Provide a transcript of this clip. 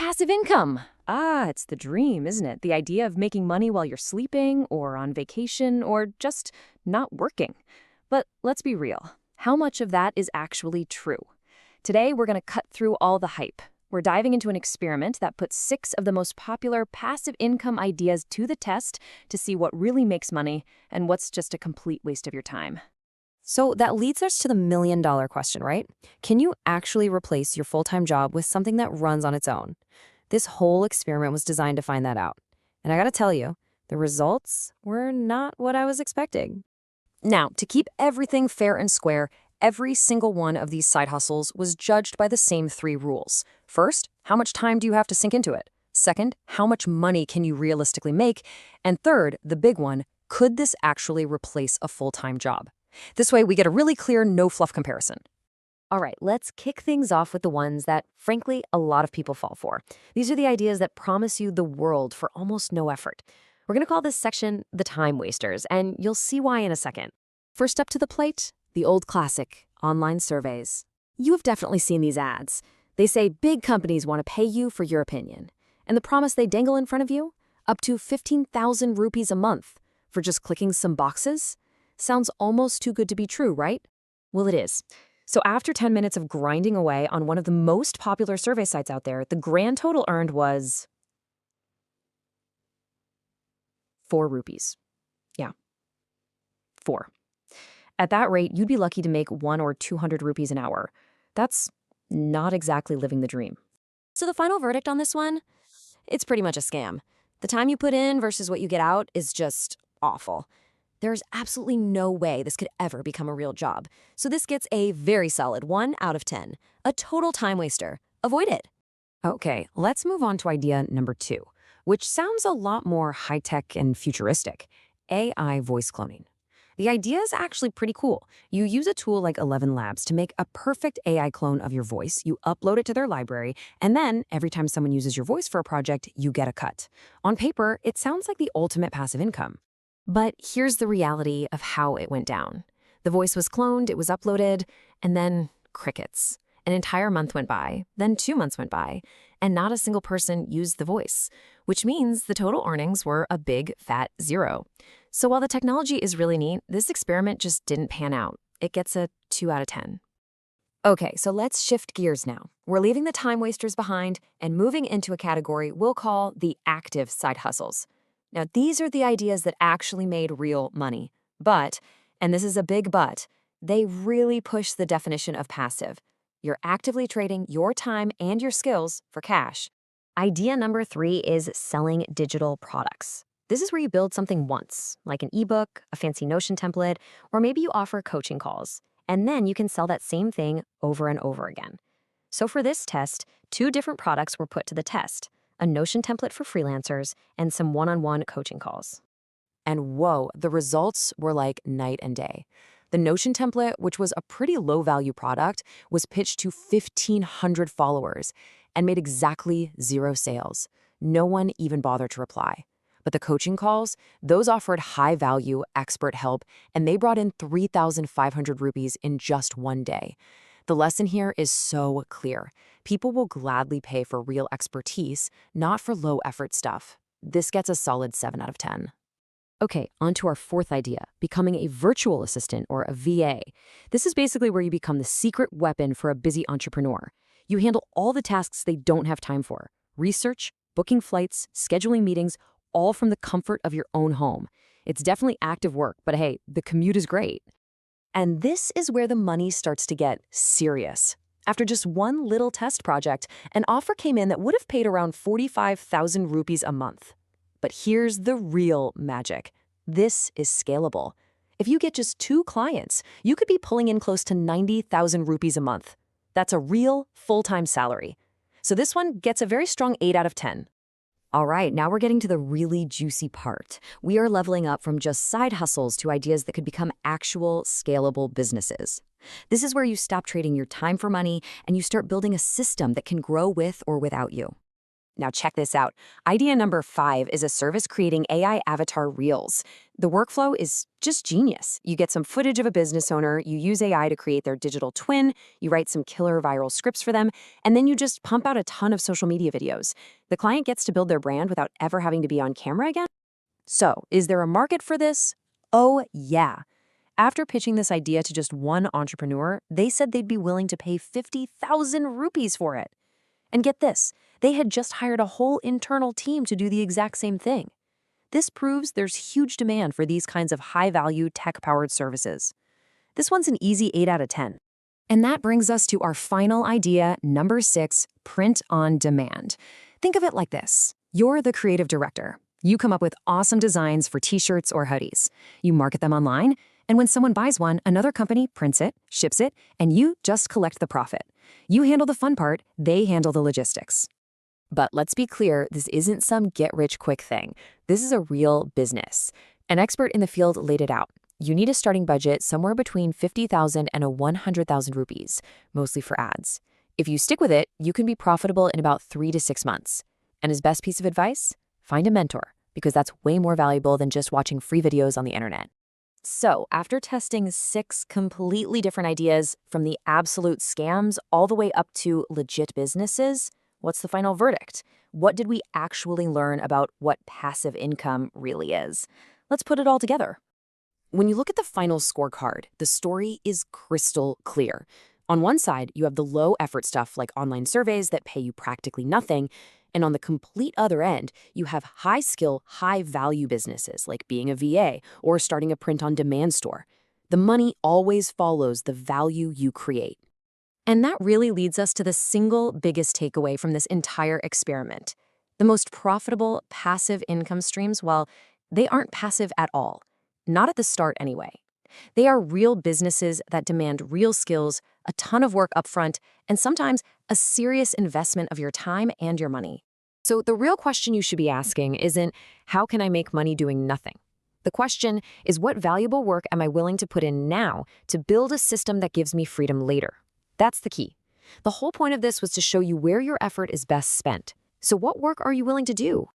passive income. It's the dream, isn't it? The idea of making money while you're sleeping or on vacation or just not working. But let's be real. How much of that is actually true? Today, we're going to cut through all the hype. We're diving into an experiment that puts 6 of the most popular passive income ideas to the test to see what really makes money and what's just a complete waste of your time. So that leads us to the million-dollar question, right? Can you actually replace your full-time job with something that runs on its own? This whole experiment was designed to find that out. And I gotta tell you, the results were not what I was expecting. Now, to keep everything fair and square, every single one of these side hustles was judged by the same 3 rules. First, how much time do you have to sink into it? Second, how much money can you realistically make? And third, the big one, could this actually replace a full-time job? This way, we get a really clear, no-fluff comparison. All right, let's kick things off with the ones that, frankly, a lot of people fall for. These are the ideas that promise you the world for almost no effort. We're going to call this section the time wasters, and you'll see why in a second. First up to the plate, the old classic, online surveys. You have definitely seen these ads. They say big companies want to pay you for your opinion. And the promise they dangle in front of you? Up to 15,000 rupees a month for just clicking some boxes? Sounds almost too good to be true, right? Well, it is. So after 10 minutes of grinding away on one of the most popular survey sites out there, the grand total earned was 4 rupees. Yeah, 4. At that rate, you'd be lucky to make 1 or 200 rupees an hour. That's not exactly living the dream. So the final verdict on this one? It's pretty much a scam. The time you put in versus what you get out is just awful. There's absolutely no way this could ever become a real job. So this gets a very solid 1 out of 10. A total time waster. Avoid it. Okay, let's move on to idea number 2, which sounds a lot more high-tech and futuristic. AI voice cloning. The idea is actually pretty cool. You use a tool like 11 Labs to make a perfect AI clone of your voice. You upload it to their library, and then every time someone uses your voice for a project, you get a cut. On paper, it sounds like the ultimate passive income. But here's the reality of how it went down. The voice was cloned, it was uploaded, and then crickets. An entire month went by, then 2 months went by, and not a single person used the voice, which means the total earnings were a big, fat 0. So while the technology is really neat, this experiment just didn't pan out. It gets a 2 out of 10. Okay, so let's shift gears now. We're leaving the time wasters behind and moving into a category we'll call the active side hustles. Now, these are the ideas that actually made real money. But, and this is a big but, they really push the definition of passive. You're actively trading your time and your skills for cash. Idea number 3 is selling digital products. This is where you build something once, like an ebook, a fancy Notion template, or maybe you offer coaching calls. And then you can sell that same thing over and over again. So for this test, 2 different products were put to the test. A Notion template for freelancers, and some one-on-one coaching calls. And whoa, the results were like night and day. The Notion template, which was a pretty low-value product, was pitched to 1,500 followers and made exactly 0 sales. No one even bothered to reply. But the coaching calls, those offered high-value expert help, and they brought in 3,500 rupees in just 1 day. The lesson here is so clear. People will gladly pay for real expertise, not for low-effort stuff. This gets a solid 7 out of 10. Okay, on to our 4th idea, becoming a virtual assistant or a VA. This is basically where you become the secret weapon for a busy entrepreneur. You handle all the tasks they don't have time for. Research, booking flights, scheduling meetings, all from the comfort of your own home. It's definitely active work, but hey, the commute is great. And this is where the money starts to get serious. After just one little test project, an offer came in that would have paid around 45,000 rupees a month. But here's the real magic. This is scalable. If you get just 2 clients, you could be pulling in close to 90,000 rupees a month. That's a real full-time salary. So this one gets a very strong 8 out of 10. All right, now we're getting to the really juicy part. We are leveling up from just side hustles to ideas that could become actual scalable businesses. This is where you stop trading your time for money and you start building a system that can grow with or without you. Now check this out. Idea number 5 is a service creating AI avatar reels. The workflow is just genius. You get some footage of a business owner, you use AI to create their digital twin, you write some killer viral scripts for them, and then you just pump out a ton of social media videos. The client gets to build their brand without ever having to be on camera again. So, is there a market for this? Oh, yeah. After pitching this idea to just one entrepreneur, they said they'd be willing to pay 50,000 rupees for it. And get this, they had just hired a whole internal team to do the exact same thing. This proves there's huge demand for these kinds of high-value, tech-powered services. This one's an easy 8 out of 10. And that brings us to our final idea, number 6, print on demand. Think of it like this. You're the creative director. You come up with awesome designs for t-shirts or hoodies. You market them online, and when someone buys one, another company prints it, ships it, and you just collect the profit. You handle the fun part, they handle the logistics. But let's be clear, this isn't some get-rich-quick thing. This is a real business. An expert in the field laid it out. You need a starting budget somewhere between 50,000 and 100,000 rupees, mostly for ads. If you stick with it, you can be profitable in about 3 to 6 months. And his best piece of advice? Find a mentor, because that's way more valuable than just watching free videos on the internet. So, after testing 6 completely different ideas, from the absolute scams all the way up to legit businesses, what's the final verdict? What did we actually learn about what passive income really is? Let's put it all together. When you look at the final scorecard, the story is crystal clear. On one side, you have the low-effort stuff like online surveys that pay you practically nothing, and on the complete other end, you have high-skill, high-value businesses like being a VA or starting a print-on-demand store. The money always follows the value you create. And that really leads us to the single biggest takeaway from this entire experiment. The most profitable passive income streams, well, they aren't passive at all. Not at the start anyway. They are real businesses that demand real skills, a ton of work upfront, and sometimes a serious investment of your time and your money. So the real question you should be asking isn't, how can I make money doing nothing? The question is, what valuable work am I willing to put in now to build a system that gives me freedom later? That's the key. The whole point of this was to show you where your effort is best spent. So what work are you willing to do?